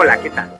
Hola, ¿qué tal?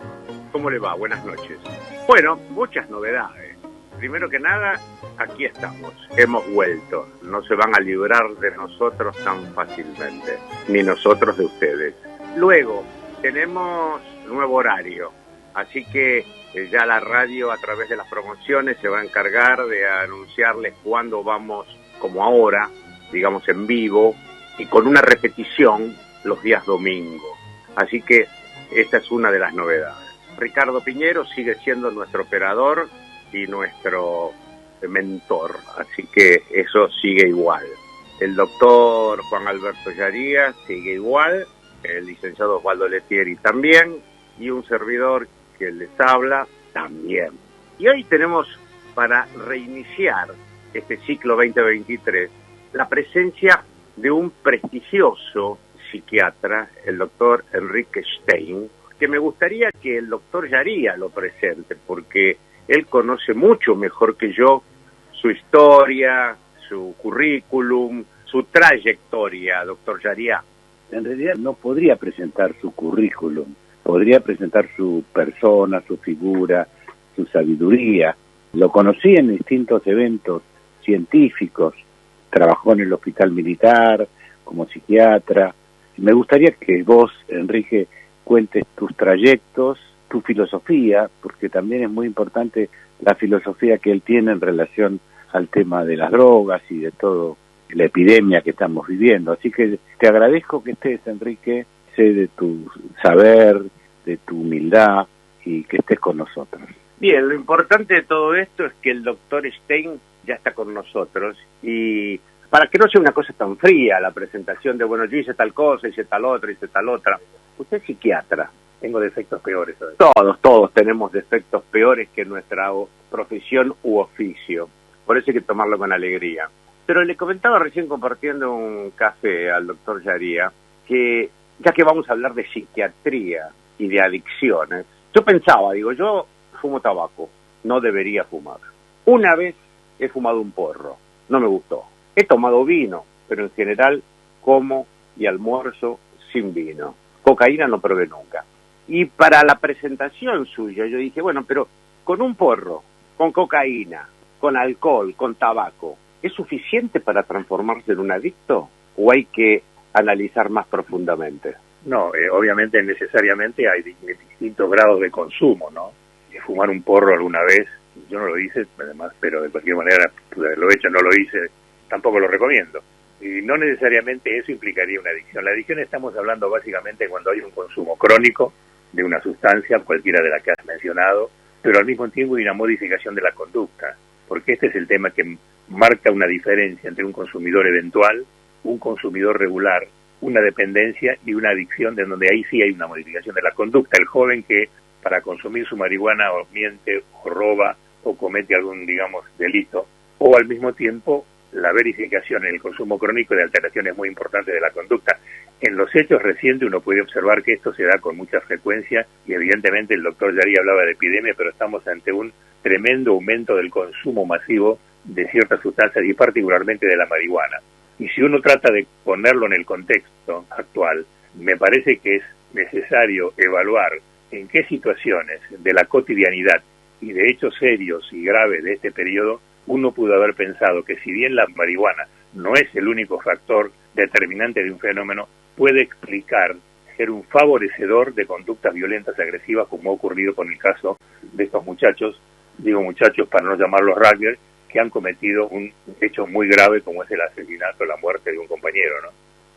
¿Cómo le va? Buenas noches. Bueno, muchas novedades. Primero que nada, aquí estamos. Hemos vuelto. No se van a librar de nosotros tan fácilmente, ni nosotros de ustedes. Luego, tenemos nuevo horario. Así que ya la radio, a través de las promociones, se va a encargar de anunciarles cuándo vamos, como ahora, digamos en vivo, y con una repetición los días domingo. Así que esta es una de las novedades. Ricardo Piñero sigue siendo nuestro operador y nuestro mentor, así que eso sigue igual. El doctor Juan Alberto Yaría sigue igual, el licenciado Osvaldo Letieri también, y un servidor que les habla también. Y hoy tenemos, para reiniciar este ciclo 2023, la presencia de un prestigioso psiquiatra, el doctor Enrique Stein, que me gustaría que el doctor Yaría lo presente, porque él conoce mucho mejor que yo su historia, su currículum, su trayectoria, doctor Yaría. En realidad no podría presentar su currículum, podría presentar su persona, su figura, su sabiduría. Lo conocí en distintos eventos científicos, trabajó en el Hospital Militar como psiquiatra. Me gustaría que vos, Enrique, cuentes tus trayectos, tu filosofía, porque también es muy importante la filosofía que él tiene en relación al tema de las drogas y de toda la epidemia que estamos viviendo. Así que te agradezco que estés, Enrique, sé de tu saber, de tu humildad y que estés con nosotros. Bien, lo importante de todo esto es que el doctor Stein ya está con nosotros y para que no sea una cosa tan fría la presentación de, bueno, yo hice tal cosa, hice tal otra. Usted es psiquiatra. Tengo defectos peores. ¿Sabes? Todos tenemos defectos peores que nuestra profesión u oficio. Por eso hay que tomarlo con alegría. Pero le comentaba recién compartiendo un café al doctor Yaría que, ya que vamos a hablar de psiquiatría y de adicciones, yo pensaba, yo fumo tabaco, no debería fumar. Una vez he fumado un porro, no me gustó. He tomado vino, pero en general como y almuerzo sin vino. Cocaína no probé nunca. Y para la presentación suya yo dije, bueno, pero con un porro, con cocaína, con alcohol, con tabaco, ¿es suficiente para transformarse en un adicto? ¿O hay que analizar más profundamente? No, obviamente necesariamente hay distintos grados de consumo, ¿no? Fumar un porro alguna vez, yo no lo hice, además, pero de cualquier manera lo he hecho, no lo hice, tampoco lo recomiendo. Y no necesariamente eso implicaría una adicción. La adicción estamos hablando básicamente cuando hay un consumo crónico de una sustancia, cualquiera de las que has mencionado, pero al mismo tiempo hay una modificación de la conducta, porque este es el tema que marca una diferencia entre un consumidor eventual, un consumidor regular, una dependencia y una adicción, de donde ahí sí hay una modificación de la conducta. El joven que para consumir su marihuana o miente o roba o comete algún, delito, o al mismo tiempo la verificación en el consumo crónico de alteraciones muy importantes de la conducta. En los hechos recientes uno puede observar que esto se da con mucha frecuencia y evidentemente el doctor Yaría hablaba de epidemia, pero estamos ante un tremendo aumento del consumo masivo de ciertas sustancias y particularmente de la marihuana. Y si uno trata de ponerlo en el contexto actual, me parece que es necesario evaluar en qué situaciones de la cotidianidad y de hechos serios y graves de este periodo uno pudo haber pensado que si bien la marihuana no es el único factor determinante de un fenómeno, puede explicar ser un favorecedor de conductas violentas agresivas, como ha ocurrido con el caso de estos muchachos, digo muchachos para no llamarlos rugbyers, que han cometido un hecho muy grave como es el asesinato, la muerte de un compañero, ¿no?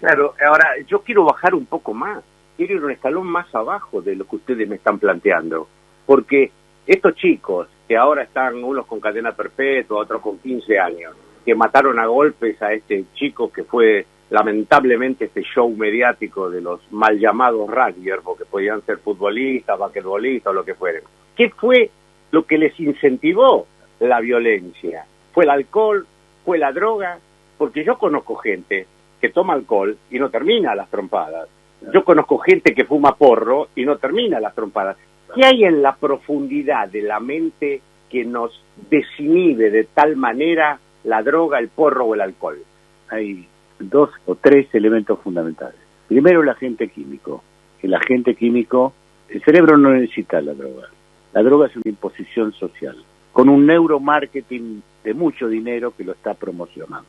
Claro, ahora yo quiero bajar un poco más, quiero ir un escalón más abajo de lo que ustedes me están planteando, porque estos chicos que ahora están unos con cadena perpetua, otros con 15 años, que mataron a golpes a este chico que fue lamentablemente este show mediático de los mal llamados rugbyers, porque podían ser futbolistas, basquetbolistas o lo que fueren. ¿Qué fue lo que les incentivó la violencia? ¿Fue el alcohol? ¿Fue la droga? Porque yo conozco gente que toma alcohol y no termina las trompadas. Yo conozco gente que fuma porro y no termina las trompadas. ¿Qué hay en la profundidad de la mente que nos desinhibe de tal manera la droga, el porro o el alcohol? Hay 2 o 3 elementos fundamentales. Primero, el agente químico. El agente químico El cerebro no necesita la droga. La droga es una imposición social, con un neuromarketing de mucho dinero que lo está promocionando.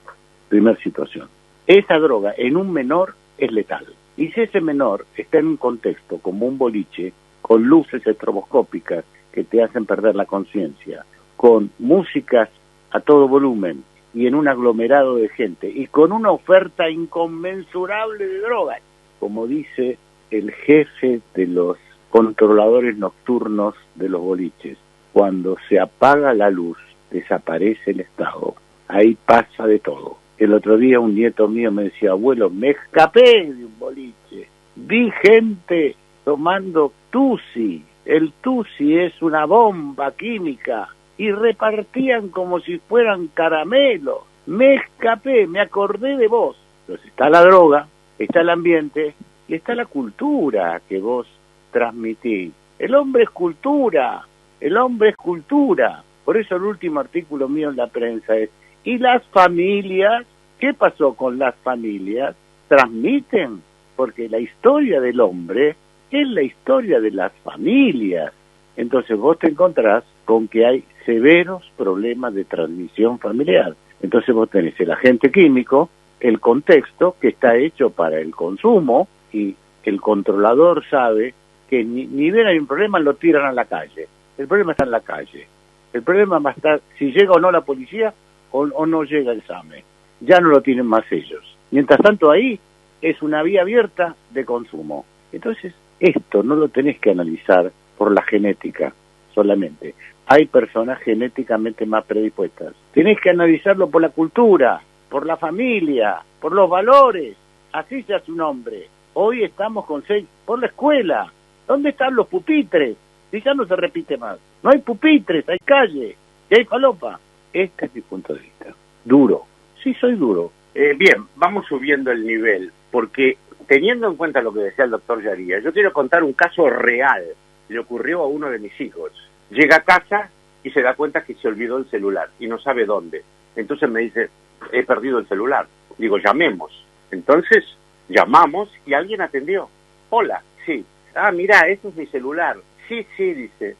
Primera situación. Esa droga en un menor es letal. Y si ese menor está en un contexto como un boliche, con luces estroboscópicas que te hacen perder la conciencia, con músicas a todo volumen y en un aglomerado de gente, y con una oferta inconmensurable de drogas, como dice el jefe de los controladores nocturnos de los boliches, cuando se apaga la luz, desaparece el Estado. Ahí pasa de todo. El otro día un nieto mío me decía, abuelo, me escapé de un boliche. Vi gente tomando Tusi. El Tusi es una bomba química. Y repartían como si fueran caramelos. Me escapé, me acordé de vos. Entonces está la droga, está el ambiente y está la cultura que vos transmitís. El hombre es cultura, el hombre es cultura. Por eso el último artículo mío en la prensa es, ¿y las familias? ¿Qué pasó con las familias? Transmiten, porque la historia del hombre es la historia de las familias. Entonces vos te encontrás con que hay severos problemas de transmisión familiar. Entonces vos tenés el agente químico, el contexto que está hecho para el consumo, y el controlador sabe que ni ven hay un problema, lo tiran a la calle. El problema está en la calle. El problema va a estar si llega o no la policía o no llega el SAME. Ya no lo tienen más ellos. Mientras tanto ahí es una vía abierta de consumo. Entonces esto no lo tenés que analizar por la genética solamente. Hay personas genéticamente más predispuestas. Tenés que analizarlo por la cultura, por la familia, por los valores. Así se hace un hombre. Hoy estamos con 6 por la escuela. ¿Dónde están los pupitres? Si ya no se repite más. No hay pupitres, hay calle y hay falopa. Este es mi punto de vista. Duro. Sí, soy duro. Bien, vamos subiendo el nivel, porque teniendo en cuenta lo que decía el doctor Yaría, yo quiero contar un caso real. Le ocurrió a uno de mis hijos. Llega a casa y se da cuenta que se olvidó el celular y no sabe dónde. Entonces me dice, he perdido el celular. Digo, llamemos. Entonces llamamos y alguien atendió. Hola, sí. Ah, mira, ese es mi celular. Sí, dice.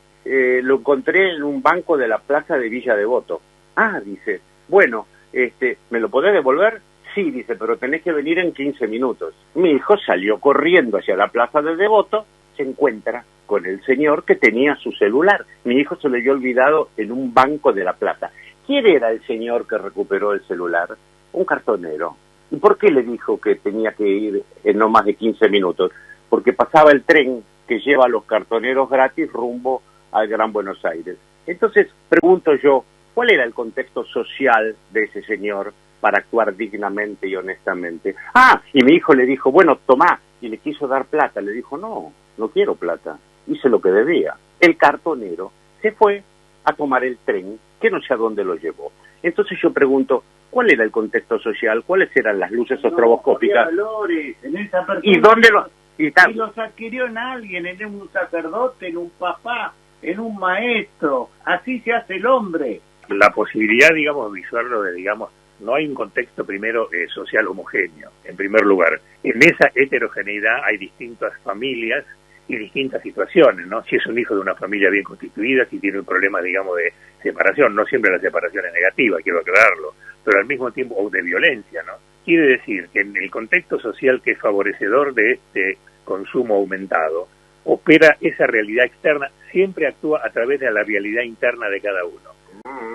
Lo encontré en un banco de la plaza de Villa Devoto. Ah, dice, bueno, ¿me lo podés devolver? Sí, dice, pero tenés que venir en 15 minutos. Mi hijo salió corriendo hacia la plaza de Devoto, se encuentra con el señor que tenía su celular. Mi hijo se le había olvidado en un banco de la plaza. ¿Quién era el señor que recuperó el celular? Un cartonero. ¿Y por qué le dijo que tenía que ir en no más de 15 minutos? Porque pasaba el tren que lleva a los cartoneros gratis rumbo al Gran Buenos Aires. Entonces, pregunto yo, ¿cuál era el contexto social de ese señor para actuar dignamente y honestamente? Ah, y mi hijo le dijo, bueno, tomá, y le quiso dar plata. Le dijo, no quiero plata, hice lo que debía. El cartonero se fue a tomar el tren, que no sé a dónde lo llevó. Entonces yo pregunto, ¿cuál era el contexto social? ¿Cuáles eran las luces estroboscópicas? Valores en esa persona. ¿Y dónde los...? Y los adquirió en alguien, en un sacerdote, en un papá, en un maestro. Así se hace el hombre. La posibilidad, digamos, visual, digamos, no hay un contexto primero social homogéneo, en primer lugar. En esa heterogeneidad hay distintas familias y distintas situaciones, ¿no? Si es un hijo de una familia bien constituida, si tiene un problema, digamos, de separación, no siempre la separación es negativa, quiero aclararlo, pero al mismo tiempo, o de violencia, ¿no? Quiere decir que en el contexto social que es favorecedor de este consumo aumentado, opera esa realidad externa, siempre actúa a través de la realidad interna de cada uno.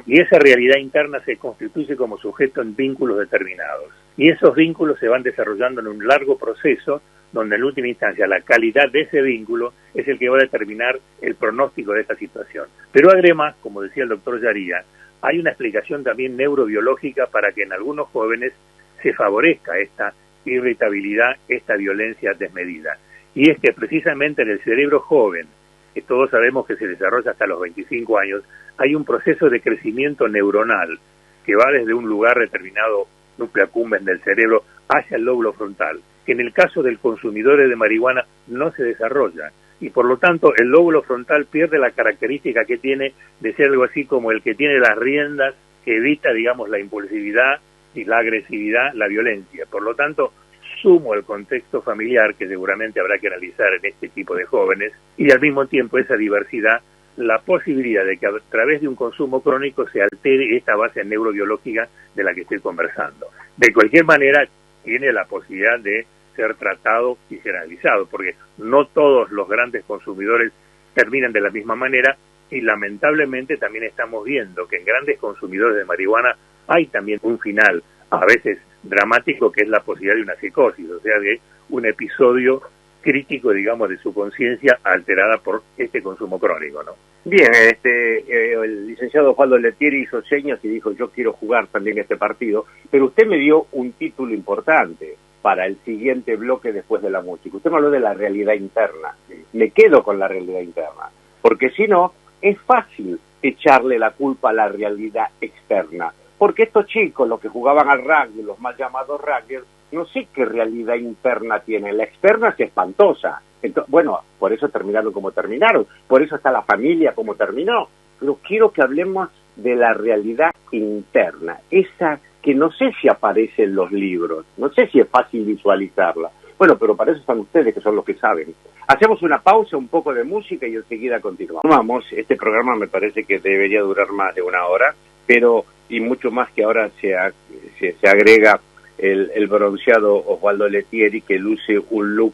Y esa realidad interna se constituye como sujeto en vínculos determinados. Y esos vínculos se van desarrollando en un largo proceso donde en última instancia la calidad de ese vínculo es el que va a determinar el pronóstico de esta situación. Pero además, como decía el doctor Yaría, hay una explicación también neurobiológica para que en algunos jóvenes se favorezca esta irritabilidad, esta violencia desmedida. Y es que precisamente en el cerebro joven, que todos sabemos que se desarrolla hasta los 25 años, hay un proceso de crecimiento neuronal que va desde un lugar determinado, núcleo accumbens del cerebro, hacia el lóbulo frontal, que en el caso del consumidor de marihuana no se desarrolla. Y por lo tanto el lóbulo frontal pierde la característica que tiene de ser algo así como el que tiene las riendas, que evita, digamos, la impulsividad y la agresividad, la violencia. Por lo tanto, sumo el contexto familiar que seguramente habrá que analizar en este tipo de jóvenes, y al mismo tiempo esa diversidad, la posibilidad de que a través de un consumo crónico se altere esta base neurobiológica de la que estoy conversando. De cualquier manera, tiene la posibilidad de ser tratado y generalizado, porque no todos los grandes consumidores terminan de la misma manera, y lamentablemente también estamos viendo que en grandes consumidores de marihuana hay también un final, a veces dramático, que es la posibilidad de una psicosis, o sea, de un episodio crítico, digamos, de su conciencia alterada por este consumo crónico, ¿no? Bien, el licenciado Osvaldo Lettieri hizo señas y dijo, yo quiero jugar también este partido, pero usted me dio un título importante para el siguiente bloque después de la música. Usted me habló de la realidad interna. Me quedo con la realidad interna, porque si no, es fácil echarle la culpa a la realidad externa, porque estos chicos, los que jugaban al rugby, los mal llamados rugbyers, no sé qué realidad interna tienen. La externa es espantosa. Entonces, bueno, por eso terminaron como terminaron, por eso está la familia como terminó. Pero quiero que hablemos de la realidad interna, esa que no sé si aparece en los libros, no sé si es fácil visualizarla. Bueno, pero para eso están ustedes, que son los que saben. Hacemos una pausa, un poco de música y enseguida continuamos. Vamos, este programa me parece que debería durar más de una hora, pero y mucho más que ahora se agrega el bronceado Osvaldo Lettieri, que luce un look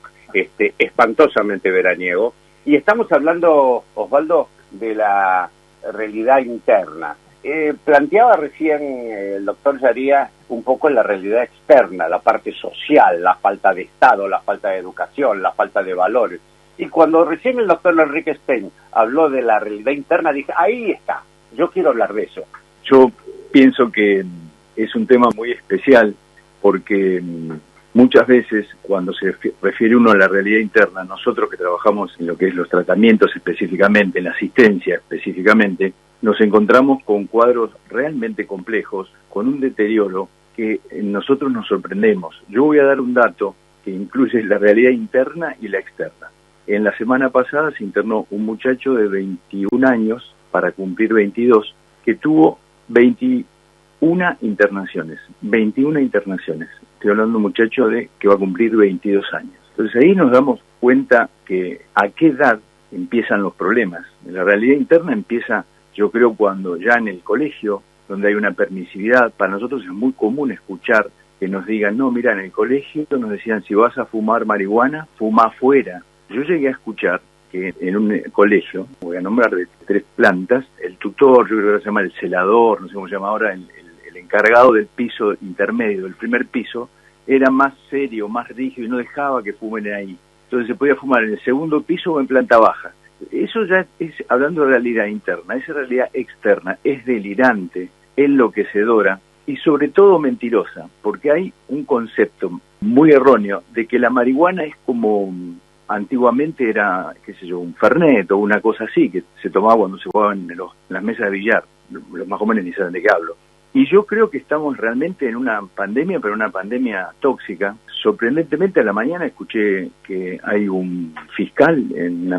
espantosamente veraniego. Y estamos hablando, Osvaldo, de la realidad interna. Planteaba recién el doctor Yaría un poco en la realidad externa, la parte social, la falta de Estado, la falta de educación, la falta de valores. Y cuando recién el doctor Enrique Stein habló de la realidad interna, dije, ahí está, yo quiero hablar de eso. Yo pienso que es un tema muy especial porque muchas veces cuando se refiere uno a la realidad interna, nosotros que trabajamos en lo que es los tratamientos específicamente, en la asistencia específicamente, nos encontramos con cuadros realmente complejos, con un deterioro que nosotros nos sorprendemos. Yo voy a dar un dato que incluye la realidad interna y la externa. En la semana pasada se internó un muchacho de 21 años, para cumplir 22, que tuvo 21 internaciones. 21 internaciones. Estoy hablando de un muchacho que va a cumplir 22 años. Entonces ahí nos damos cuenta que a qué edad empiezan los problemas. La realidad interna empieza, yo creo, cuando ya en el colegio, donde hay una permisividad. Para nosotros es muy común escuchar que nos digan, no, mira, en el colegio nos decían, si vas a fumar marihuana, fuma afuera. Yo llegué a escuchar que en un colegio, voy a nombrar de 3 plantas, el tutor, yo creo que se llama el celador, no sé cómo se llama ahora, el encargado del piso intermedio, del primer piso, era más serio, más rígido y no dejaba que fumen ahí. Entonces se podía fumar en el segundo piso o en planta baja. Eso ya es hablando de realidad interna. Esa realidad externa es delirante, enloquecedora y sobre todo mentirosa, porque hay un concepto muy erróneo de que la marihuana es como antiguamente era, qué sé yo, un fernet o una cosa así, que se tomaba cuando se jugaban en las mesas de billar. Los más jóvenes ni saben de qué hablo. Y yo creo que estamos realmente en una pandemia, pero una pandemia tóxica. Sorprendentemente a la mañana escuché que hay un fiscal en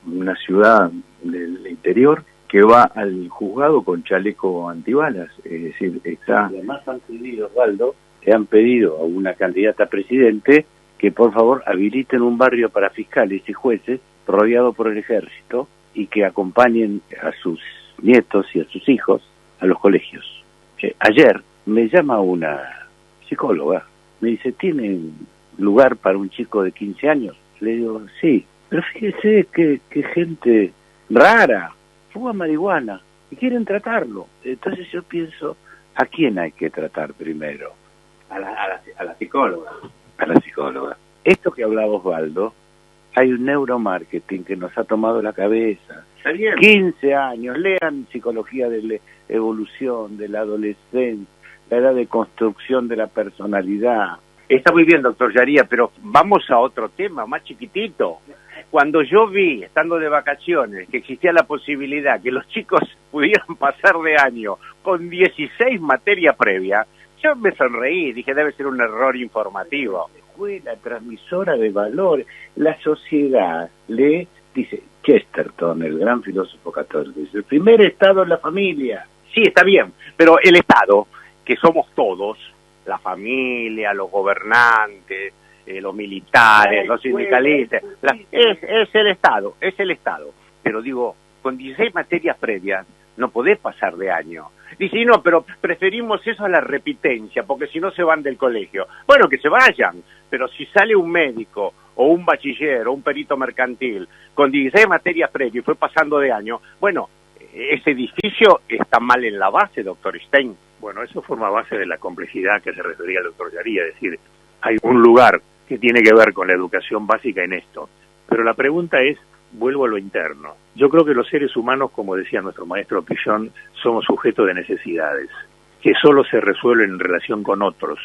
una ciudad del interior que va al juzgado con chaleco antibalas. Es decir, está... Además han pedido, Osvaldo, que han pedido a una candidata a presidente que por favor habiliten un barrio para fiscales y jueces rodeado por el ejército y que acompañen a sus nietos y a sus hijos a los colegios. Ayer me llama una psicóloga, me dice, ¿tienen lugar para un chico de 15 años? Le digo, sí, pero fíjese que gente rara, fuma marihuana y quieren tratarlo. Entonces yo pienso, ¿a quién hay que tratar primero? A la psicóloga. A la psicóloga. Esto que hablaba Osvaldo, hay un neuromarketing que nos ha tomado la cabeza. Está bien. 15 años, lean psicología de la evolución, de la adolescencia, la edad de construcción de la personalidad. Está muy bien, doctor Yaría, pero vamos a otro tema, más chiquitito. Cuando yo vi, estando de vacaciones, que existía la posibilidad que los chicos pudieran pasar de año con 16 materias previas, yo me sonreí, dije, debe ser un error informativo. Escuela transmisora de valores. La sociedad le dice, Chesterton, el gran filósofo católico, dice, el primer estado es la familia. Sí, está bien, pero el Estado, que somos todos, la familia, los gobernantes, los militares, los sindicalistas. Es el Estado. Pero digo, con 16 materias previas no podés pasar de año. Dice, no, pero preferimos eso a la repitencia, porque si no se van del colegio. Bueno, que se vayan, pero si sale un médico o un bachiller o un perito mercantil con 16 materias previas y fue pasando de año, bueno, ese edificio está mal en la base, doctor Stein. Bueno, eso forma base de la complejidad que se refería el doctor Yaría, es decir, hay un lugar que tiene que ver con la educación básica en esto. Pero la pregunta es, vuelvo a lo interno. Yo creo que los seres humanos, como decía nuestro maestro Pillon, somos sujetos de necesidades, que solo se resuelven en relación con otros,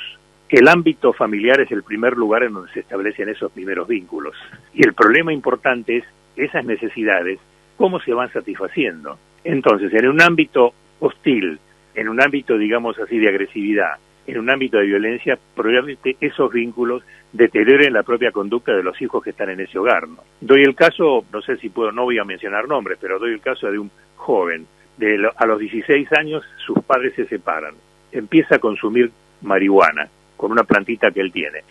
que el ámbito familiar es el primer lugar en donde se establecen esos primeros vínculos. Y el problema importante es esas necesidades, cómo se van satisfaciendo. Entonces, en un ámbito hostil, en un ámbito, digamos así, de agresividad, en un ámbito de violencia, probablemente esos vínculos deterioren la propia conducta de los hijos que están en ese hogar, ¿no? Doy el caso, no sé si puedo, no voy a mencionar nombres, pero doy el caso de un joven, a los 16 años sus padres se separan, empieza a consumir marihuana con una plantita que él tiene.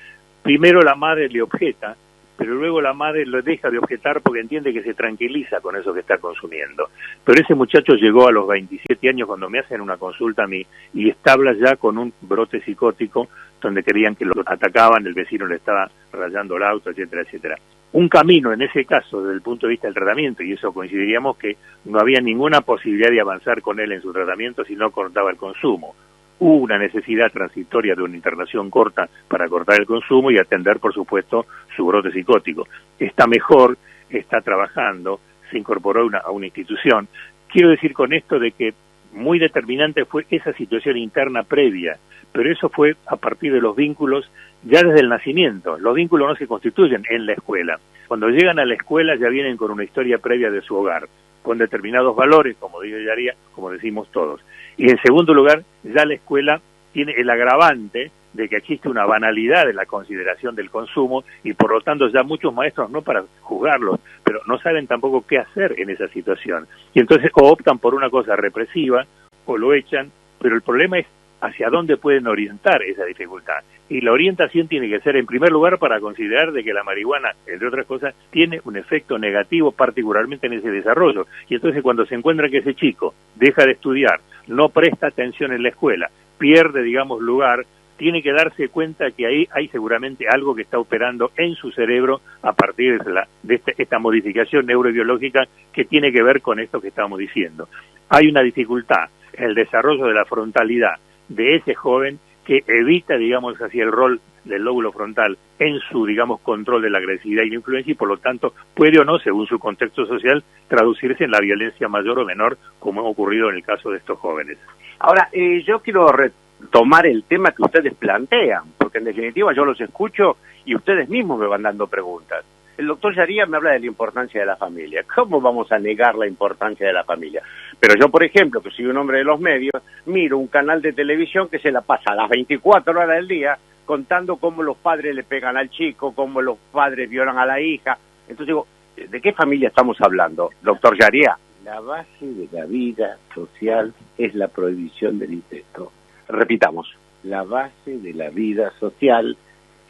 Primero la madre le objeta, pero luego la madre lo deja de objetar porque entiende que se tranquiliza con eso que está consumiendo. Pero ese muchacho llegó a los 27 años cuando me hacen una consulta a mí y establa ya con un brote psicótico donde creían que lo atacaban, el vecino le estaba rayando el auto, etcétera, etcétera. Un camino en ese caso desde el punto de vista del tratamiento, y eso coincidiríamos que no había ninguna posibilidad de avanzar con él en su tratamiento si no cortaba el consumo. Hubo una necesidad transitoria de una internación corta para cortar el consumo y atender, por supuesto, su brote psicótico. Está mejor, está trabajando, se incorporó a una institución. Quiero decir con esto de que muy determinante fue esa situación interna previa, pero eso fue a partir de los vínculos ya desde el nacimiento. Los vínculos no se constituyen en la escuela. Cuando llegan a la escuela ya vienen con una historia previa de su hogar, con determinados valores, como dice Yaría, como decimos todos. Y en segundo lugar, ya la escuela tiene el agravante de que existe una banalidad de la consideración del consumo y por lo tanto ya muchos maestros, no para juzgarlos, pero no saben tampoco qué hacer en esa situación. Y entonces o optan por una cosa represiva o lo echan, pero el problema es hacia dónde pueden orientar esa dificultad. Y la orientación tiene que ser, en primer lugar, para considerar de que la marihuana, entre otras cosas, tiene un efecto negativo, particularmente en ese desarrollo. Y entonces cuando se encuentra que ese chico deja de estudiar, no presta atención en la escuela, pierde, digamos, lugar, tiene que darse cuenta que ahí hay seguramente algo que está operando en su cerebro a partir de esta modificación neurobiológica que tiene que ver con esto que estamos diciendo. Hay una dificultad en el desarrollo de la frontalidad de ese joven que evita, digamos así, el rol del lóbulo frontal en su, digamos, control de la agresividad y la influencia y por lo tanto puede o no, según su contexto social, traducirse en la violencia mayor o menor, como ha ocurrido en el caso de estos jóvenes. Ahora, yo quiero retomar el tema que ustedes plantean, porque en definitiva yo los escucho y ustedes mismos me van dando preguntas. El doctor Yaría me habla de la importancia de la familia. ¿Cómo vamos a negar la importancia de la familia? Pero yo, por ejemplo, que soy un hombre de los medios, miro un canal de televisión que se la pasa a las 24 horas del día contando cómo los padres le pegan al chico, cómo los padres violan a la hija. Entonces digo, ¿de qué familia estamos hablando, doctor Yaría? La base de la vida social es la prohibición del incesto. Repitamos. La base de la vida social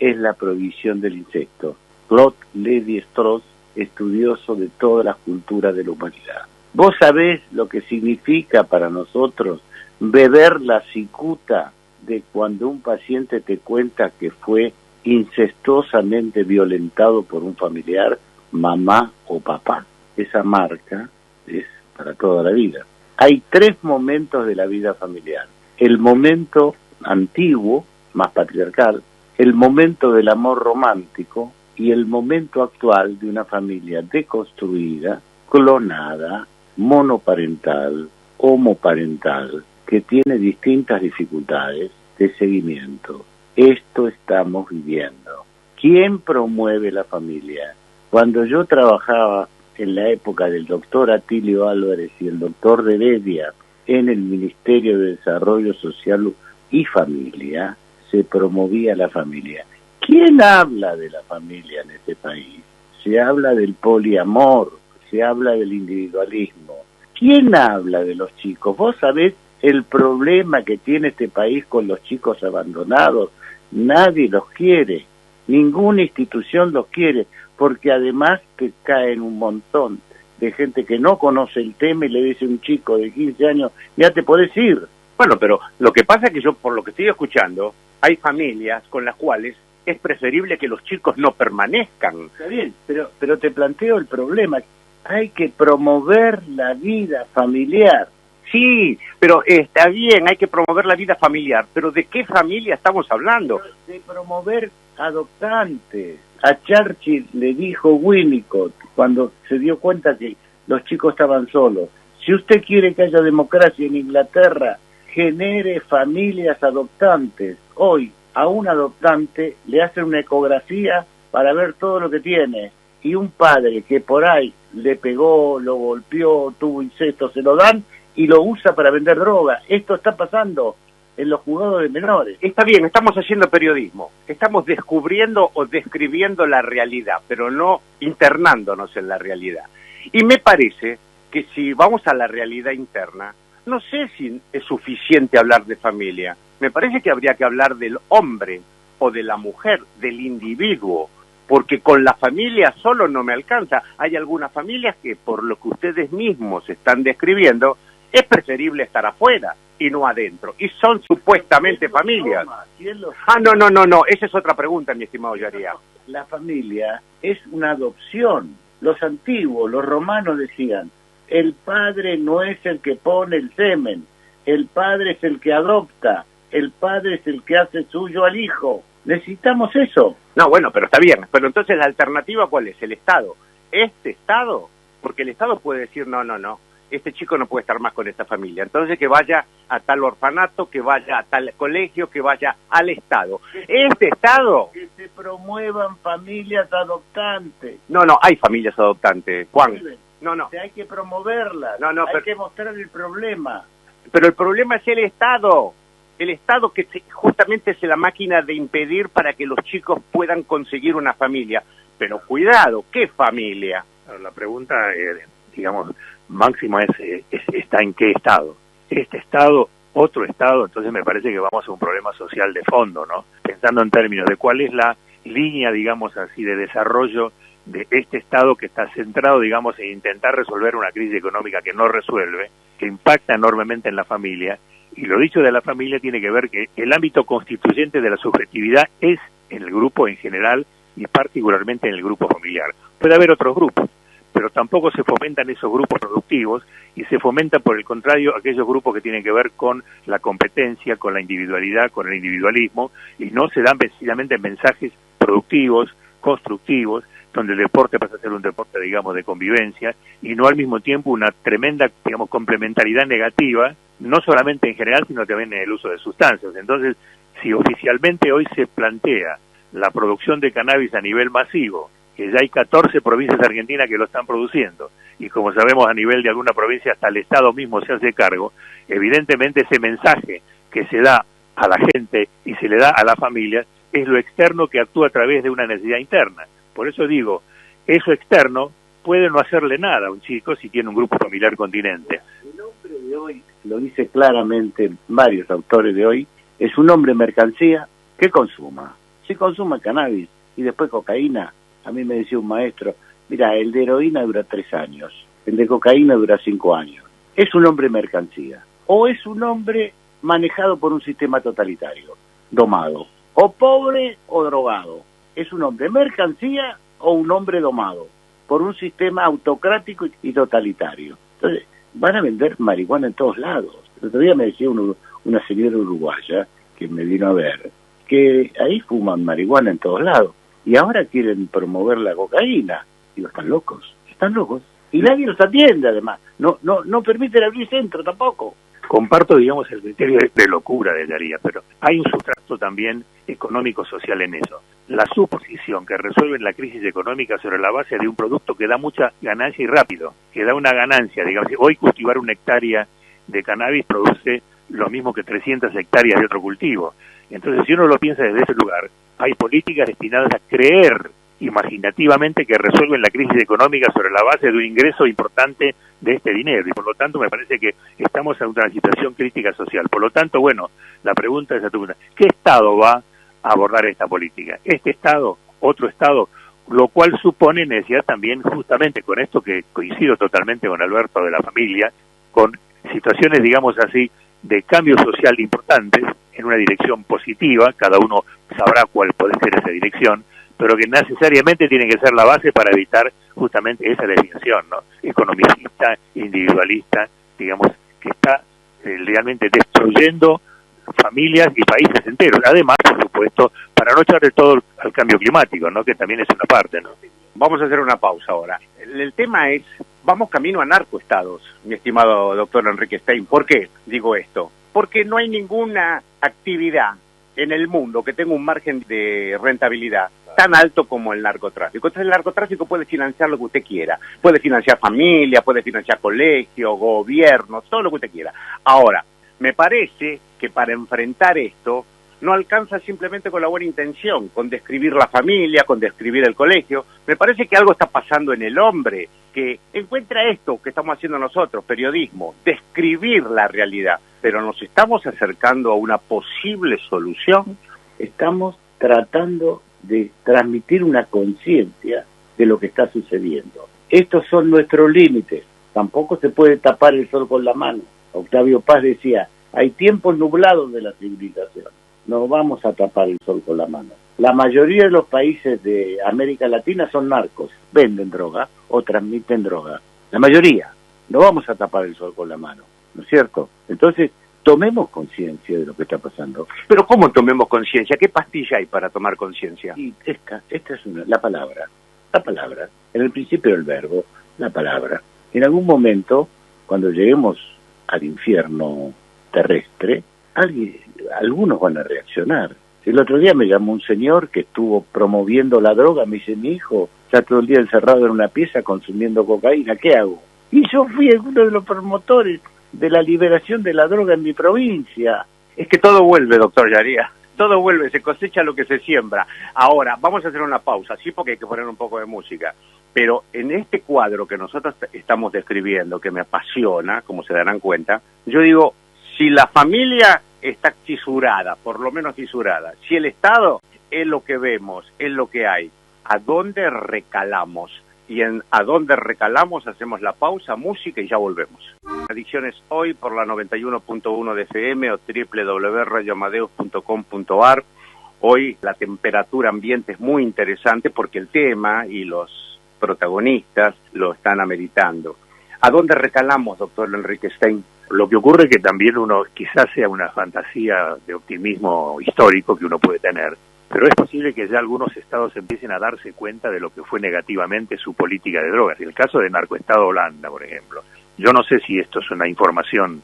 es la prohibición del incesto. Claude Lévi-Strauss, estudioso de todas las culturas de la humanidad. ¿Vos sabés lo que significa para nosotros beber la cicuta de cuando un paciente te cuenta que fue incestuosamente violentado por un familiar, mamá o papá? Esa marca es para toda la vida. Hay 3 momentos de la vida familiar. El momento antiguo, más patriarcal, el momento del amor romántico y el momento actual de una familia deconstruida, clonada, monoparental, homoparental, que tiene distintas dificultades de seguimiento. Esto estamos viviendo. ¿Quién promueve la familia? Cuando yo trabajaba en la época del doctor Atilio Álvarez y el doctor Heredia en el Ministerio de Desarrollo Social y Familia, se promovía la familia. ¿Quién habla de la familia en este país? Se habla del poliamor, se habla del individualismo. ¿Quién habla de los chicos? ¿Vos sabés el problema que tiene este país con los chicos abandonados? Nadie los quiere. Ninguna institución los quiere, porque además que caen un montón de gente que no conoce el tema y le dice a un chico de 15 años, ya te podés ir. Bueno, pero lo que pasa es que yo, por lo que estoy escuchando, hay familias con las cuales es preferible que los chicos no permanezcan. Está bien, pero te planteo el problema. Hay que promover la vida familiar. Sí, pero está bien, hay que promover la vida familiar, pero ¿de qué familia estamos hablando? De promover adoptantes. A Churchill le dijo Winnicott, cuando se dio cuenta que los chicos estaban solos, si usted quiere que haya democracia en Inglaterra, genere familias adoptantes. Hoy a un adoptante le hacen una ecografía para ver todo lo que tiene, y un padre que por ahí le pegó, lo golpeó, tuvo incesto, se lo dan y lo usa para vender droga. Esto está pasando en los juzgados de menores. Está bien, estamos haciendo periodismo, estamos descubriendo o describiendo la realidad, pero no internándonos en la realidad. Y me parece que si vamos a la realidad interna, no sé si es suficiente hablar de familia. Me parece que habría que hablar del hombre o de la mujer, del individuo, porque con la familia solo no me alcanza. Hay algunas familias que, por lo que ustedes mismos están describiendo, es preferible estar afuera y no adentro. Y son supuestamente familias. No, esa es otra pregunta, mi estimado Yaría. La familia es una adopción. Los antiguos, los romanos decían, el padre no es el que pone el semen, el padre es el que adopta, el padre es el que hace suyo al hijo. Necesitamos eso. No, bueno, pero está bien. Pero entonces la alternativa, ¿cuál es? El Estado. ¿Este Estado? Porque el Estado puede decir, no, este chico no puede estar más con esta familia. Entonces que vaya a tal orfanato, que vaya a tal colegio, que vaya al Estado. ¿Este Estado? Que se promuevan familias adoptantes. No, hay familias adoptantes, Juan. No. Hay que promoverlas. Hay que mostrar el problema. Pero el problema es el Estado. El Estado que justamente es la máquina de impedir para que los chicos puedan conseguir una familia. Pero cuidado, ¿qué familia? La pregunta, digamos, máxima está en qué Estado. Este Estado, otro Estado, entonces me parece que vamos a un problema social de fondo, ¿no? Pensando en términos de cuál es la línea, digamos así, de desarrollo de este Estado que está centrado, digamos, en intentar resolver una crisis económica que no resuelve, que impacta enormemente en la familia. Y lo dicho de la familia tiene que ver que el ámbito constituyente de la subjetividad es en el grupo en general y particularmente en el grupo familiar. Puede haber otros grupos, pero tampoco se fomentan esos grupos productivos y se fomentan, por el contrario, aquellos grupos que tienen que ver con la competencia, con la individualidad, con el individualismo, y no se dan precisamente mensajes productivos, constructivos, donde el deporte pasa a ser un deporte, digamos, de convivencia, y no al mismo tiempo una tremenda, digamos, complementariedad negativa, no solamente en general, sino también en el uso de sustancias. Entonces, si oficialmente hoy se plantea la producción de cannabis a nivel masivo, que ya hay 14 provincias argentinas que lo están produciendo, y como sabemos a nivel de alguna provincia hasta el Estado mismo se hace cargo, evidentemente ese mensaje que se da a la gente y se le da a la familia es lo externo que actúa a través de una necesidad interna. Por eso digo, eso externo puede no hacerle nada a un chico si tiene un grupo familiar continente. El hombre de hoy, lo dice claramente varios autores de hoy, es un hombre mercancía que consuma. Si consuma cannabis y después cocaína, a mí me decía un maestro, mira, el de heroína dura 3 años, el de cocaína dura 5 años. Es un hombre mercancía. O es un hombre manejado por un sistema totalitario, domado. O pobre o drogado. Es un hombre mercancía o un hombre domado por un sistema autocrático y totalitario. Entonces, van a vender marihuana en todos lados. El otro día me decía una señora uruguaya que me vino a ver que ahí fuman marihuana en todos lados y ahora quieren promover la cocaína. Digo, están locos. Y nadie los atiende, además. No permiten abrir centro tampoco. Comparto, digamos, el criterio de locura de Daría, pero hay un sustrato también económico-social en eso. La suposición que resuelven la crisis económica sobre la base de un producto que da mucha ganancia y rápido, que da una ganancia, digamos, hoy cultivar 1 hectárea de cannabis produce lo mismo que 300 hectáreas de otro cultivo. Entonces, si uno lo piensa desde ese lugar, hay políticas destinadas a creer imaginativamente que resuelven la crisis económica sobre la base de un ingreso importante de este dinero, y por lo tanto me parece que estamos en una situación crítica social. Por lo tanto, bueno, la pregunta es a tu pregunta, ¿qué Estado va a abordar esta política. Este Estado, otro Estado, lo cual supone necesidad también, justamente con esto que coincido totalmente con Alberto, de la familia, con situaciones, digamos así, de cambio social importantes en una dirección positiva, cada uno sabrá cuál puede ser esa dirección, pero que necesariamente tiene que ser la base para evitar justamente esa desviación, ¿no? Economicista, individualista, digamos, que está realmente destruyendo familias y países enteros. Además, por supuesto, para no echar de todo al cambio climático, ¿no? Que también es una parte, ¿no? Vamos a hacer una pausa ahora. El tema es, vamos camino a narcoestados, mi estimado doctor Enrique Stein. ¿Por qué digo esto? Porque no hay ninguna actividad en el mundo que tenga un margen de rentabilidad tan alto como el narcotráfico. Entonces el narcotráfico puede financiar lo que usted quiera. Puede financiar familia, puede financiar colegios, gobiernos, todo lo que usted quiera. Ahora, me parece que para enfrentar esto no alcanza simplemente con la buena intención, con describir la familia, con describir el colegio. Me parece que algo está pasando en el hombre que encuentra esto que estamos haciendo nosotros, periodismo, describir la realidad, pero nos estamos acercando a una posible solución. Estamos tratando de transmitir una conciencia de lo que está sucediendo. Estos son nuestros límites. Tampoco se puede tapar el sol con la mano. Octavio Paz decía, hay tiempos nublados de la civilización. No vamos a tapar el sol con la mano. La mayoría de los países de América Latina son narcos, venden droga o transmiten droga. La mayoría. No vamos a tapar el sol con la mano, ¿no es cierto? Entonces, tomemos conciencia de lo que está pasando. Pero ¿cómo tomemos conciencia? ¿Qué pastilla hay para tomar conciencia? Y esta es la palabra. La palabra. En el principio del verbo, la palabra. En algún momento, cuando lleguemos al infierno terrestre, algunos van a reaccionar. El otro día me llamó un señor que estuvo promoviendo la droga, me dice, mi hijo está todo el día encerrado en una pieza consumiendo cocaína, ¿qué hago? Y yo fui uno de los promotores de la liberación de la droga en mi provincia. Es que todo vuelve, doctor Yaría. Todo vuelve, se cosecha lo que se siembra. Ahora, vamos a hacer una pausa, sí, porque hay que poner un poco de música. Pero en este cuadro que nosotros estamos describiendo, que me apasiona, como se darán cuenta, yo digo, si la familia está fisurada, por lo menos fisurada, si el Estado es lo que vemos, es lo que hay, ¿a dónde recalamos? Y en ¿a dónde recalamos? Hacemos la pausa, música y ya volvemos. Adicciones hoy por la 91.1 de FM o www.radioamadeus.com.ar. Hoy la temperatura ambiente es muy interesante porque el tema y los protagonistas lo están ameritando. ¿A dónde recalamos, doctor Enrique Stein? Lo que ocurre es que también uno, quizás sea una fantasía de optimismo histórico que uno puede tener, pero es posible que ya algunos estados empiecen a darse cuenta de lo que fue negativamente su política de drogas. El caso de narcoestado Holanda, por ejemplo. Yo no sé si esto es una información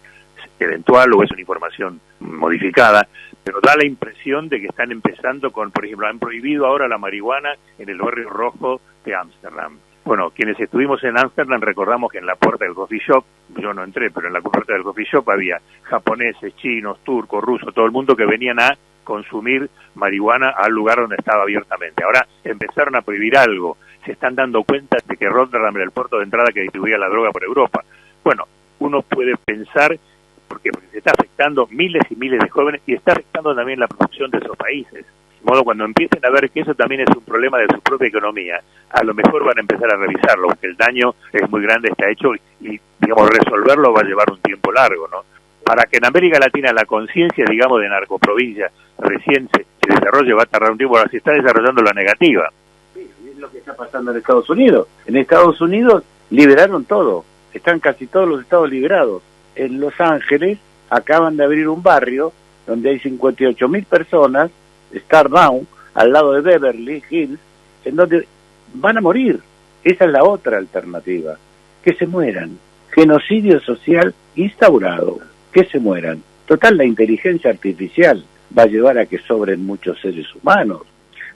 eventual o es una información modificada, pero da la impresión de que están empezando con, por ejemplo, han prohibido ahora la marihuana en el barrio rojo de Ámsterdam. Bueno, quienes estuvimos en Ámsterdam recordamos que en la puerta del coffee shop, yo no entré, pero en la puerta del coffee shop había japoneses, chinos, turcos, rusos, todo el mundo que venían a consumir marihuana al lugar donde estaba abiertamente. Ahora empezaron a prohibir algo, se están dando cuenta de que Rotterdam era el puerto de entrada que distribuía la droga por Europa. Bueno, uno puede pensar, porque se está afectando miles y miles de jóvenes y está afectando también la producción de esos países. De modo, cuando empiecen a ver que eso también es un problema de su propia economía, a lo mejor van a empezar a revisarlo, porque el daño es muy grande, está hecho y digamos, resolverlo va a llevar un tiempo largo, ¿no? Para que en América Latina la conciencia, digamos, de narcoprovincia recién se desarrolle, va a tardar un tiempo, ahora se está desarrollando la negativa. Sí, es lo que está pasando en Estados Unidos. En Estados Unidos liberaron todo, están casi todos los estados liberados. En Los Ángeles acaban de abrir un barrio donde hay 58.000 personas, Stardown, al lado de Beverly Hills, en donde van a morir. Esa es la otra alternativa, que se mueran. Genocidio social instaurado, que se mueran. Total, la inteligencia artificial va a llevar a que sobren muchos seres humanos.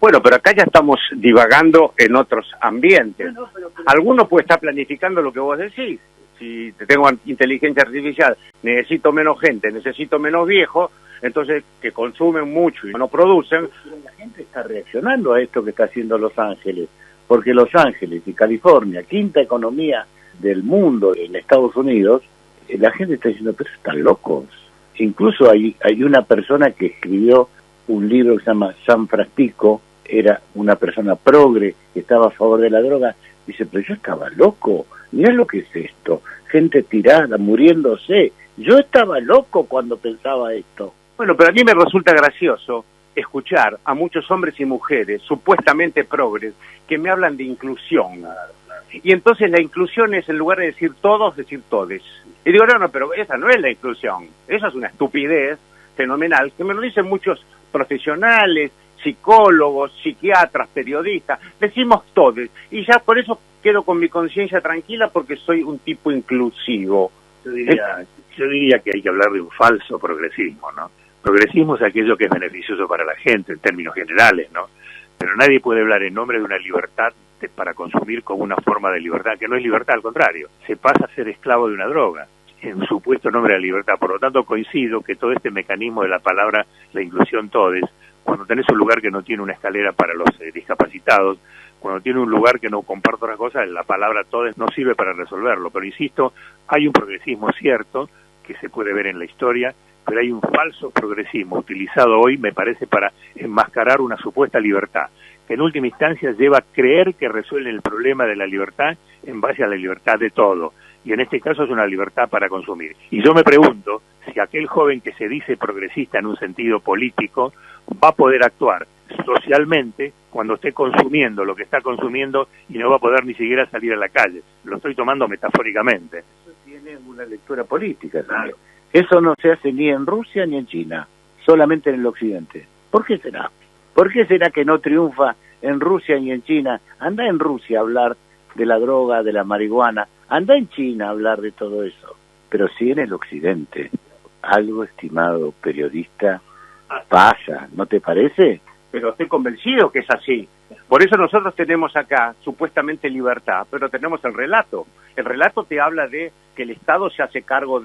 Bueno, pero acá ya estamos divagando en otros ambientes. Alguno puede estar planificando lo que vos decís. Si tengo inteligencia artificial, necesito menos gente, necesito menos viejos, entonces que consumen mucho y no producen. La gente está reaccionando a esto que está haciendo Los Ángeles, porque Los Ángeles y California, quinta economía del mundo en Estados Unidos, la gente está diciendo, pero están locos. Incluso hay una persona que escribió un libro que se llama San Francisco, era una persona progre que estaba a favor de la droga. Dice, pero yo estaba loco, mirá lo que es esto, gente tirada, muriéndose. Yo estaba loco cuando pensaba esto. Bueno, pero a mí me resulta gracioso escuchar a muchos hombres y mujeres, supuestamente progres, que me hablan de inclusión. Y entonces la inclusión es, en lugar de decir todos, decir todes. Y digo, no, pero esa no es la inclusión. Esa es una estupidez fenomenal, que me lo dicen muchos profesionales, psicólogos, psiquiatras, periodistas. Decimos todes. Y ya por eso quedo con mi conciencia tranquila, porque soy un tipo inclusivo. Yo diría que hay que hablar de un falso progresismo, ¿no? Progresismo es aquello que es beneficioso para la gente en términos generales, ¿no? Pero nadie puede hablar en nombre de una libertad para consumir como una forma de libertad, que no es libertad, al contrario. Se pasa a ser esclavo de una droga, en supuesto nombre de la libertad. Por lo tanto, coincido que todo este mecanismo de la palabra, la inclusión todes, cuando tenés un lugar que no tiene una escalera para los discapacitados, cuando tiene un lugar que no comparte otras cosas, la palabra todes no sirve para resolverlo. Pero insisto, hay un progresismo cierto que se puede ver en la historia, pero hay un falso progresismo utilizado hoy, me parece, para enmascarar una supuesta libertad, que en última instancia lleva a creer que resuelve el problema de la libertad en base a la libertad de todo, y en este caso es una libertad para consumir. Y yo me pregunto si aquel joven que se dice progresista en un sentido político va a poder actuar socialmente cuando esté consumiendo lo que está consumiendo y no va a poder ni siquiera salir a la calle. Lo estoy tomando metafóricamente. Eso tiene una lectura política también. Eso no se hace ni en Rusia ni en China, solamente en el occidente. ¿Por qué será? ¿Por qué será que no triunfa en Rusia ni en China? Anda en Rusia a hablar de la droga, de la marihuana, anda en China a hablar de todo eso. Pero sí en el occidente. Algo, estimado periodista, pasa, ¿no te parece? Pero estoy convencido que es así. Por eso nosotros tenemos acá supuestamente libertad, pero tenemos el relato. El relato te habla de que el Estado se hace cargo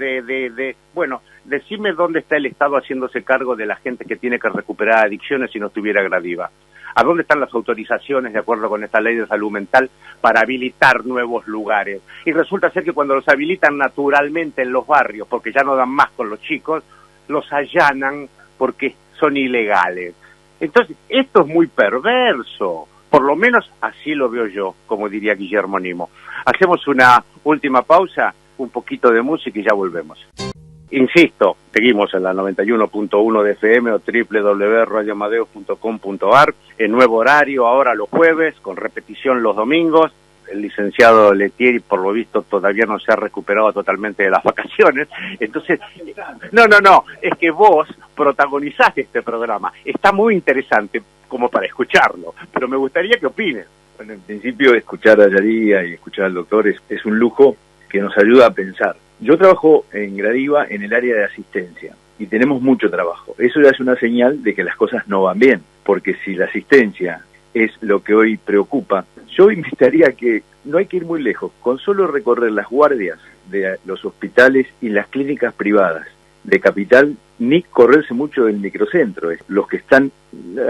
bueno, decime dónde está el Estado haciéndose cargo de la gente que tiene que recuperar adicciones si no estuviera Gradiva. ¿A dónde están las autorizaciones, de acuerdo con esta ley de salud mental, para habilitar nuevos lugares? Y resulta ser que cuando los habilitan naturalmente en los barrios, porque ya no dan más con los chicos, los allanan porque son ilegales. Entonces, esto es muy perverso, por lo menos así lo veo yo, como diría Guillermo Nimo. Hacemos una última pausa, un poquito de música y ya volvemos. Insisto, seguimos en la 91.1 de FM o www.radioamadeus.com.ar, en nuevo horario, ahora los jueves, con repetición los domingos. El licenciado Letieri, por lo visto, todavía no se ha recuperado totalmente de las vacaciones. Entonces, no, es que vos protagonizaste este programa. Está muy interesante como para escucharlo, pero me gustaría que opines. Bueno, en principio, escuchar a Yadira y escuchar al doctor es un lujo que nos ayuda a pensar. Yo trabajo en Gradiva en el área de asistencia y tenemos mucho trabajo. Eso ya es una señal de que las cosas no van bien, porque si la asistencia es lo que hoy preocupa, yo invitaría que no hay que ir muy lejos, con solo recorrer las guardias de los hospitales y las clínicas privadas de Capital, ni correrse mucho del microcentro, los que están,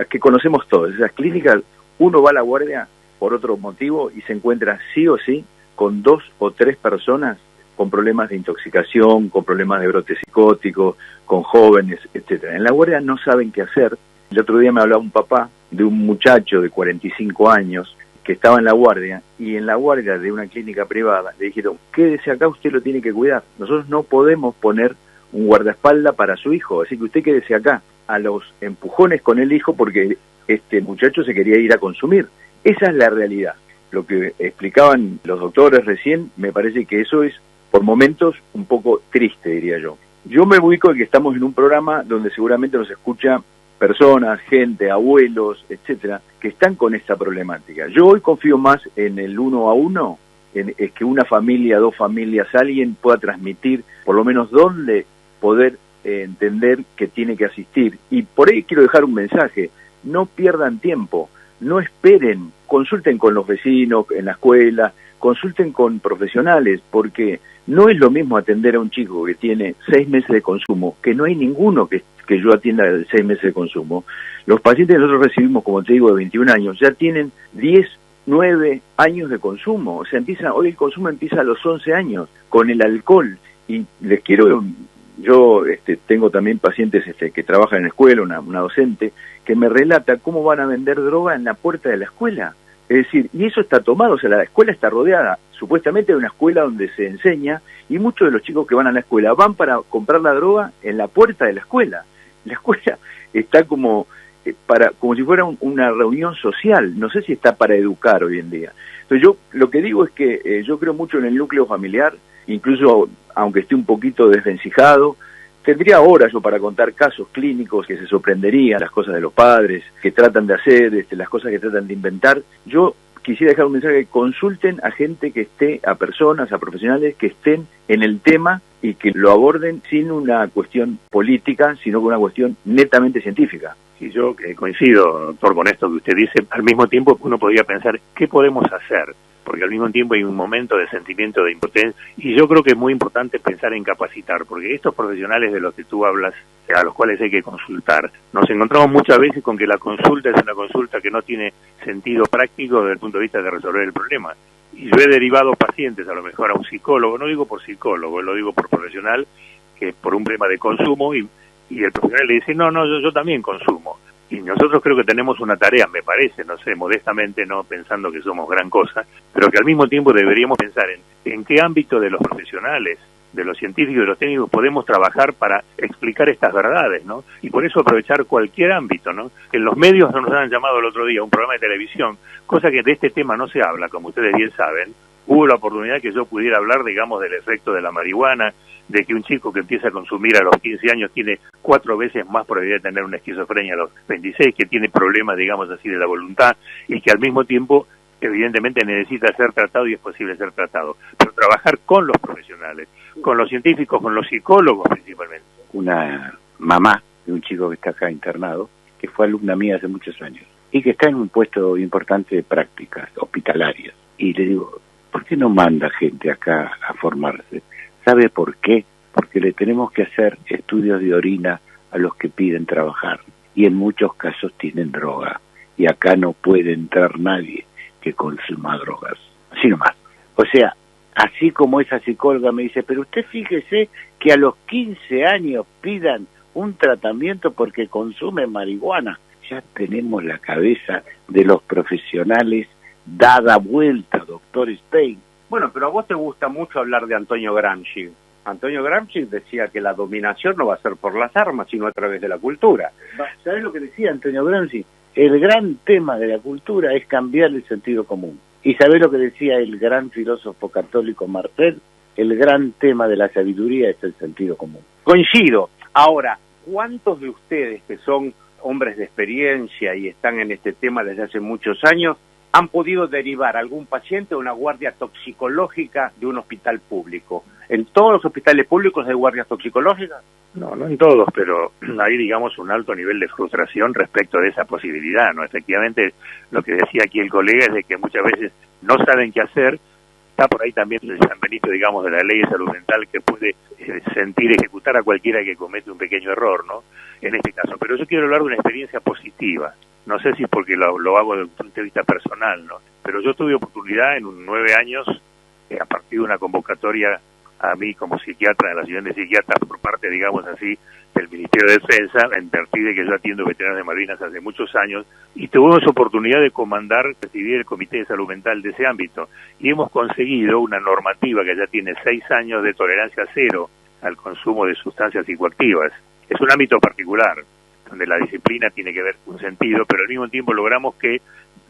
que conocemos todos, esas clínicas, uno va a la guardia por otro motivo y se encuentra sí o sí con 2 o 3 personas con problemas de intoxicación, con problemas de brote psicótico, con jóvenes, etcétera. En la guardia no saben qué hacer. El otro día me hablaba un papá de un muchacho de 45 años que estaba en la guardia, y en la guardia de una clínica privada le dijeron, quédese acá, usted lo tiene que cuidar. Nosotros no podemos poner un guardaespaldas para su hijo, así que usted quédese acá. A los empujones con el hijo porque este muchacho se quería ir a consumir. Esa es la realidad. Lo que explicaban los doctores recién, me parece que eso es, por momentos, un poco triste, diría yo. Yo me ubico en que estamos en un programa donde seguramente nos escucha personas, gente, abuelos, etcétera, que están con esta problemática. Yo hoy confío más en el 1 a 1, en que una familia, 2 familias, alguien pueda transmitir por lo menos dónde poder entender que tiene que asistir. Y por ahí quiero dejar un mensaje: no pierdan tiempo, no esperen, consulten con los vecinos en la escuela, consulten con profesionales, porque no es lo mismo atender a un chico que tiene 6 meses de consumo, que no hay ninguno que yo atienda de 6 meses de consumo. Los pacientes que nosotros recibimos, como te digo, de 21 años, ya tienen 10, 9 años de consumo. O sea, hoy el consumo empieza a los 11 años, con el alcohol. Y les quiero Yo tengo también pacientes que trabajan en la escuela, una docente, que me relata cómo van a vender droga en la puerta de la escuela. Es decir, y eso está tomado, o sea, la escuela está rodeada, supuestamente de una escuela donde se enseña, y muchos de los chicos que van a la escuela van para comprar la droga en la puerta de la escuela. La escuela está como si fuera una reunión social, no sé si está para educar hoy en día. Entonces yo lo que digo es que yo creo mucho en el núcleo familiar, incluso aunque esté un poquito desvencijado, tendría horas yo para contar casos clínicos que se sorprenderían, las cosas de los padres, que tratan de hacer, las cosas que tratan de inventar. Yo quisiera dejar un mensaje: que consulten a gente que esté, a personas, a profesionales que estén en el tema y que lo aborden sin una cuestión política, sino con una cuestión netamente científica. Sí, yo coincido, doctor, con esto que usted dice. Al mismo tiempo uno podría pensar, ¿qué podemos hacer? Porque al mismo tiempo hay un momento de sentimiento de impotencia, y yo creo que es muy importante pensar en capacitar, porque estos profesionales de los que tú hablas, a los cuales hay que consultar, nos encontramos muchas veces con que la consulta es una consulta que no tiene sentido práctico desde el punto de vista de resolver el problema. Y yo he derivado pacientes a lo mejor a un psicólogo, no digo por psicólogo, lo digo por profesional, que por un problema de consumo, y el profesional le dice, no, yo también consumo. Y nosotros creo que tenemos una tarea, me parece, no sé, modestamente, no pensando que somos gran cosa, pero que al mismo tiempo deberíamos pensar en qué ámbito de los profesionales, de los científicos, de los técnicos podemos trabajar para explicar estas verdades, ¿no? Y por eso aprovechar cualquier ámbito, ¿no? En los medios nos han llamado el otro día un programa de televisión, cosa que de este tema no se habla, como ustedes bien saben. Hubo la oportunidad que yo pudiera hablar, digamos, del efecto de la marihuana, de que un chico que empieza a consumir a los 15 años tiene 4 veces más probabilidad de tener una esquizofrenia a los 26, que tiene problemas, digamos así, de la voluntad, y que al mismo tiempo, evidentemente, necesita ser tratado y es posible ser tratado. Pero trabajar con los profesionales, con los científicos, con los psicólogos principalmente. Una mamá de un chico que está acá internado, que fue alumna mía hace muchos años, y que está en un puesto importante de prácticas hospitalarias. Y le digo, ¿por qué no manda gente acá a formarse? ¿Sabe por qué? Porque le tenemos que hacer estudios de orina a los que piden trabajar, y en muchos casos tienen droga, y acá no puede entrar nadie que consuma drogas. Así nomás. O sea, así como esa psicóloga me dice, pero usted fíjese que a los 15 años pidan un tratamiento porque consume marihuana. Ya tenemos la cabeza de los profesionales dada vuelta, doctor Stein. Bueno, pero a vos te gusta mucho hablar de Antonio Gramsci. Antonio Gramsci decía que la dominación no va a ser por las armas, sino a través de la cultura. ¿Sabés lo que decía Antonio Gramsci? El gran tema de la cultura es cambiar el sentido común. ¿Y sabés lo que decía el gran filósofo católico Martel? El gran tema de la sabiduría es el sentido común. Coincido. Ahora, ¿cuántos de ustedes que son hombres de experiencia y están en este tema desde hace muchos años han podido derivar a algún paciente a una guardia toxicológica de un hospital público? ¿En todos los hospitales públicos hay guardias toxicológicas? No en todos, pero hay, digamos, un alto nivel de frustración respecto de esa posibilidad, ¿no? Efectivamente, lo que decía aquí el colega es de que muchas veces no saben qué hacer. Está por ahí también el San Benito, digamos, de la ley de salud mental, que puede ejecutar a cualquiera que comete un pequeño error, ¿no? En este caso. Pero yo quiero hablar de una experiencia positiva. No sé si es porque lo hago desde un punto de vista personal, ¿no? Pero yo tuve oportunidad en 9 años, a partir de una convocatoria a mí como psiquiatra, de la Asociación de Psiquiatras, por parte, digamos así, del Ministerio de Defensa, en partir de que yo atiendo veteranos de Malvinas hace muchos años, y tuvimos oportunidad de presidir el Comité de Salud Mental de ese ámbito, y hemos conseguido una normativa que ya tiene 6 años de tolerancia cero al consumo de sustancias psicoactivas. Es un ámbito particular, donde la disciplina tiene que ver un sentido, pero al mismo tiempo logramos que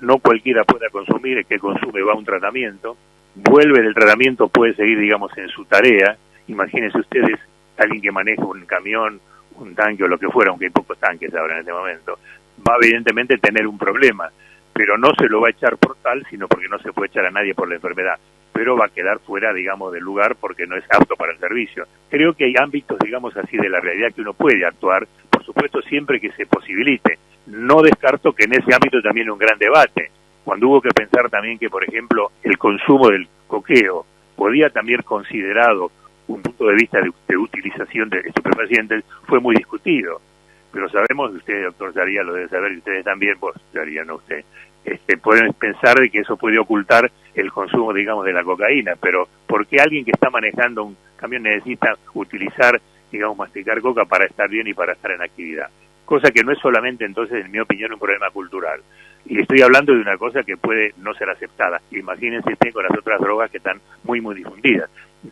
no cualquiera pueda consumir, el que consume va a un tratamiento, vuelve del tratamiento, puede seguir, digamos, en su tarea. Imagínense ustedes, alguien que maneja un camión, un tanque o lo que fuera, aunque hay pocos tanques ahora en este momento, va evidentemente a tener un problema, pero no se lo va a echar por tal, sino porque no se puede echar a nadie por la enfermedad, pero va a quedar fuera, digamos, del lugar porque no es apto para el servicio. Creo que hay ámbitos, digamos así, de la realidad que uno puede actuar, por supuesto siempre que se posibilite. No descarto que en ese ámbito también un gran debate, cuando hubo que pensar también que, por ejemplo, el consumo del coqueo podía también considerado un punto de vista de utilización de estupefacientes, fue muy discutido. Pero sabemos, usted, doctor Zaría, lo debe saber, y ustedes también, vos, Zaría, no usted, pueden pensar de que eso puede ocultar el consumo, digamos, de la cocaína, pero ¿por qué alguien que está manejando un camión necesita utilizar digamos, masticar coca para estar bien y para estar en actividad. Cosa que no es solamente, entonces, en mi opinión, un problema cultural. Y estoy hablando de una cosa que puede no ser aceptada. Imagínense con las otras drogas que están muy, muy difundidas.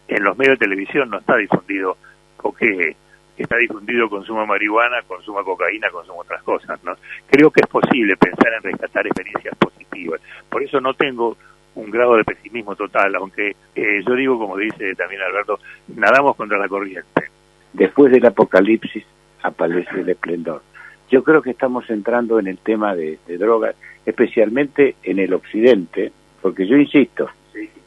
En los medios de televisión no está difundido cocaína, está difundido consumo marihuana, consumo cocaína, consumo otras cosas, ¿no? Creo que es posible pensar en rescatar experiencias positivas. Por eso no tengo un grado de pesimismo total, aunque yo digo, como dice también Alberto, nadamos contra la corriente. Después del apocalipsis aparece el esplendor. Yo creo que estamos entrando en el tema de drogas, especialmente en el occidente, porque yo insisto,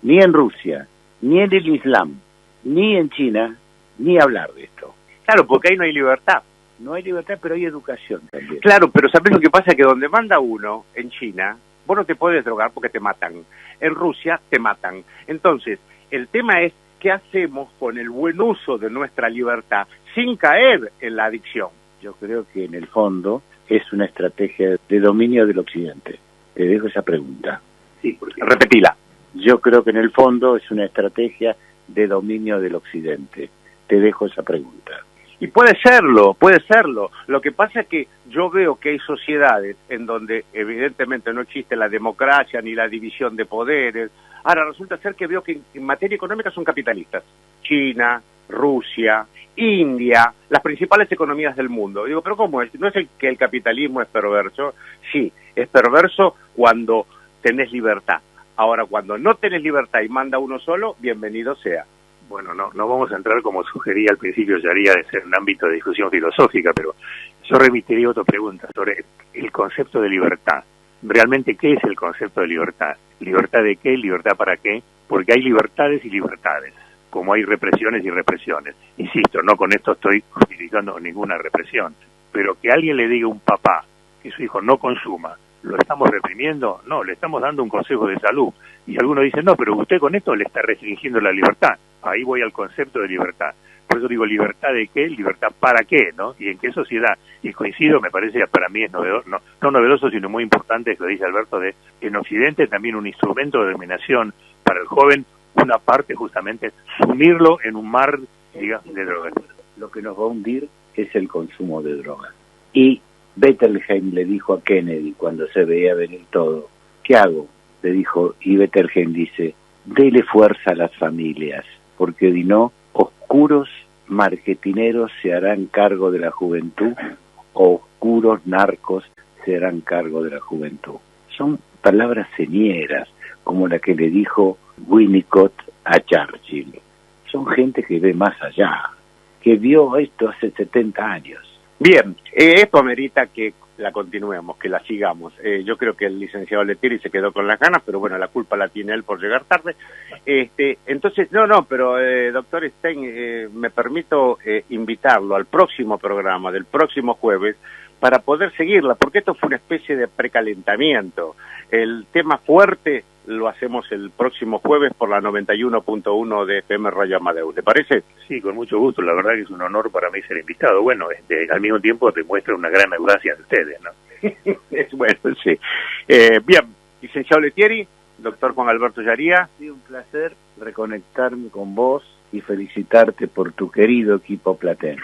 ni en Rusia, ni en el Islam, ni en China, ni hablar de esto. Claro, porque ahí no hay libertad. No hay libertad, pero hay educación también. Claro, pero ¿sabés lo que pasa? Que donde manda uno, en China, vos no te podés drogar porque te matan. En Rusia te matan. Entonces, el tema es qué hacemos con el buen uso de nuestra libertad sin caer en la adicción. Yo creo que en el fondo es una estrategia de dominio del occidente. Te dejo esa pregunta. Sí, porque... Repetila. Yo creo que en el fondo es una estrategia de dominio del occidente. Te dejo esa pregunta. Y puede serlo, puede serlo. Lo que pasa es que yo veo que hay sociedades en donde evidentemente no existe la democracia ni la división de poderes. Ahora resulta ser que veo que en materia económica son capitalistas. China, Rusia, India, las principales economías del mundo. Digo, pero ¿cómo es? ¿No es que el capitalismo es perverso? Sí, es perverso cuando tenés libertad. Ahora, cuando no tenés libertad y manda uno solo, bienvenido sea. Bueno, no vamos a entrar, como sugería al principio Yaría, de ser un ámbito de discusión filosófica, pero yo remitiría otra pregunta sobre el concepto de libertad. ¿Realmente qué es el concepto de libertad? ¿Libertad de qué? ¿Libertad para qué? Porque hay libertades y libertades, como hay represiones y represiones. Insisto, no con esto estoy justificando ninguna represión, pero que alguien le diga a un papá que su hijo no consuma, ¿lo estamos reprimiendo? No, le estamos dando un consejo de salud. Y algunos dicen, no, pero usted con esto le está restringiendo la libertad. Ahí voy al concepto de libertad. Por eso digo, ¿libertad de qué? ¿Libertad para qué? ¿No? ¿Y en qué sociedad? Y coincido, me parece, para mí es novedoso, no novedoso, sino muy importante, es lo dice Alberto, de en Occidente también un instrumento de dominación para el joven, una parte justamente, sumirlo en un mar, digamos, de drogas. Lo que nos va a hundir es el consumo de drogas. Y Bettelheim le dijo a Kennedy, cuando se veía venir todo, ¿qué hago? Le dijo, y Bettelheim dice, dele fuerza a las familias, porque si no, oscuros marketineros se harán cargo de la juventud, o oscuros narcos se harán cargo de la juventud. Son palabras señeras, como la que le dijo Winnicott a Churchill. Son gente que ve más allá, que vio esto hace 70 años. Bien, esto amerita que la continuemos, que la sigamos. Yo creo que el licenciado Lettieri se quedó con las ganas, pero bueno, la culpa la tiene él por llegar tarde. Entonces, pero doctor Stein, me permito invitarlo al próximo programa del próximo jueves para poder seguirla, porque esto fue una especie de precalentamiento. El tema fuerte lo hacemos el próximo jueves por la 91.1 de FM Radio Amadeus. ¿Le parece? Sí, con mucho gusto. La verdad que es un honor para mí ser invitado. Bueno, al mismo tiempo demuestra una gran audacia de ustedes, ¿no? Bueno, sí. Bien, licenciado Lettieri, doctor Juan Alberto Yaría. Ha sido un placer reconectarme con vos y felicitarte por tu querido equipo platense.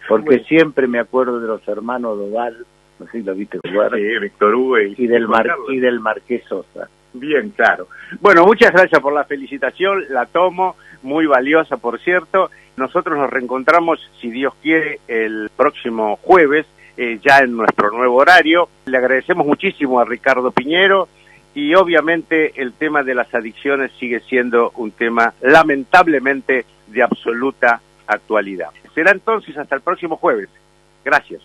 Porque bueno, siempre me acuerdo de los hermanos Doval, no sé si lo viste jugar. Sí, Víctor Hugo y del Marqués Sosa. Bien, claro. Bueno, muchas gracias por la felicitación, la tomo, muy valiosa, por cierto. Nosotros nos reencontramos, si Dios quiere, el próximo jueves, ya en nuestro nuevo horario. Le agradecemos muchísimo a Ricardo Piñero y obviamente el tema de las adicciones sigue siendo un tema lamentablemente de absoluta actualidad. Será entonces hasta el próximo jueves. Gracias.